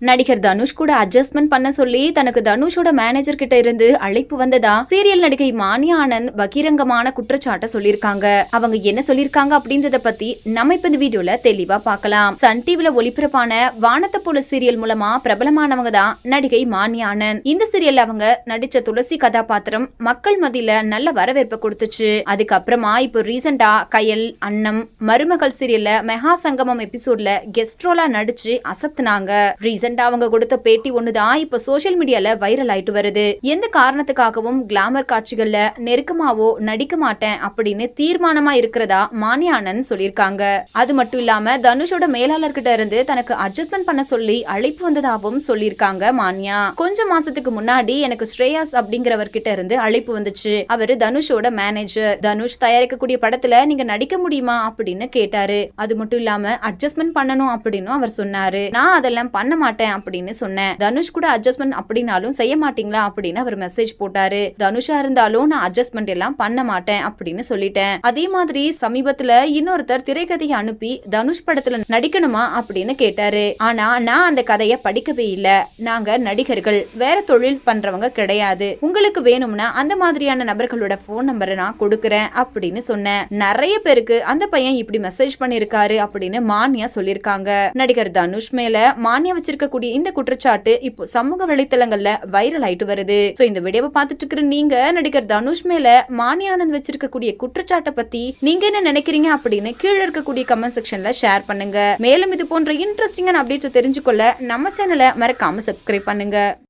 நடிகர் தனுஷ் கூட அட்ஜஸ்ட்மெண்ட் பண்ண சொல்லி தனக்கு தனுஷோட மேனேஜர் கிட்ட இருந்து அழைப்பு வந்ததா சீரியல் நடிகை மானியா ஆனந்த் பகிரங்கமான குற்றச்சாட்டை சொல்லிருக்காங்க. அவங்க என்ன சொல்லிருக்காங்க அப்படின்றத பத்தி நம்ம இப்ப இந்த வீடியோல தெளிவா பார்க்கலாம். சன் டிவில ஒளிபரப்பான வானத்தை போல சீரியல் மூலமா பிரபலமானவங்க தான் நடிகை மானியா ஆனந்த். இந்த சீரியல்ல அவங்க நடிச்ச துளசி கதாபாத்திரம் மக்கள் மத்தியில நல்ல வரவேற்பை கொடுத்துச்சு. அதுக்கப்புறமா இப்போ ரீசெண்டா கயல், அன்னம், மருமகள் சீரியல்ல மெகா சங்கமம் எபிசோட்ல கெஸ்ட் ரோலா நடிச்சு அசத்துனாங்க. ரீசெண்டா அவங்க கொடுத்த பேட்டி ஒண்ணுதான் இப்ப சோசியல் மீடியால வைரல் ஆயிட்டு வருது. எந்த காரணத்துக்காகவும் கிளாமர் காட்சிகள்ல நெருக்கமாவோ நடிக்க மாட்டேன் அப்படின்னு தீர்மானமா இருக்கிறதா மானியா ஆனந்த் சொல்லிருக்காங்க. அது மட்டும் இல்லாம தனுஷோட மேலாளர் கிட்ட இருந்து தனக்கு அட்ஜஸ்ட்மெண்ட் பண்ண சொல்லி அழைப்பு வந்ததாகவும் சொல்லிருக்காங்க மானியா. கொஞ்சம் மாசத்துக்கு முன்னாடி எனக்கு ஸ்ரேயாஸ் அப்படிங்கிறவர்கிட்ட இருந்து அழைப்பு வந்துச்சு. அவரு தனுஷோட மேனேஜர். தனுஷ் தயாரிக்கக்கூடிய படத்துல நீங்க நடிக்க முடியுமா அப்படின்னு கேட்டாரு. அது மட்டும் இல்லாம அட்ஜஸ்ட்மெண்ட் பண்ணணும் அப்படின்னு அவர் சொன்னாரு. நான் அதெல்லாம் பண்ண மாட்டேன் அப்படின்னு சொன்னேன். தனுஷ் கூட அட்ஜஸ்ட்மெண்ட் அப்படினாலும் செய்ய மாட்டீங்களா அப்படின்னு அவர் மெசேஜ் போட்டாரு. தனுஷா இருந்தாலும் நான் அட்ஜஸ்ட்மெண்ட் எல்லாம் பண்ண மாட்டேன் அப்படின்னு சொல்லிட்டேன். அதே மாதிரி சமீபத்துல இன்னொருத்தர் திரைக்கதையை அனுப்பி தனுஷ் படத்துல நடிக்கணுமா அப்படின்னு கேட்டாரு. ஆனா நான் அந்த கதையை படிக்கவே இல்ல. நாங்க நடிகர்கள், வேற தொழில் பண்றவங்க கிடையாது. உங்களுக்கு வேணும்னா அந்த மாதிரியான நபர்களோட போன் நம்பரை நான் கொடுக்கறேன் அப்படின்னு சொன்னேன். நிறைய பேருக்கு அந்த பையன் இப்படி மெசேஜ் பண்ணிருக்காரு அப்படின்னு மானியா சொல்லிருக்காங்க. நடிகர் தனுஷ் மேல மானியா வச்சிருக்கக்கூடிய இந்த குற்றச்சாட்டு இப்போ சமூக வலைத்தளங்கள்ல வைரல் ஆயிட்டு வருது. சோ இந்த வீடியோவை பார்த்துட்டு இருக்கிற நீங்க நடிகர் தனுஷ் மேல மானியா ஆனந்த் வச்சிருக்கக்கூடிய குற்றச்சாட்டை பத்தி நீங்க என்ன நினைக்கிறீங்க அப்படின்னு கீழே இருக்கக்கூடிய கமெண்ட் செக்ஷன்ல ஷேர் பண்ணுங்க. மேலும் இது போன்ற இன்ட்ரெஸ்டிங்கான அப்டேட்ஸ் தெரிஞ்சுக்கொள்ள நம்ம சேனலை மறக்காம சப்ஸ்கிரைப் பண்ணுங்க.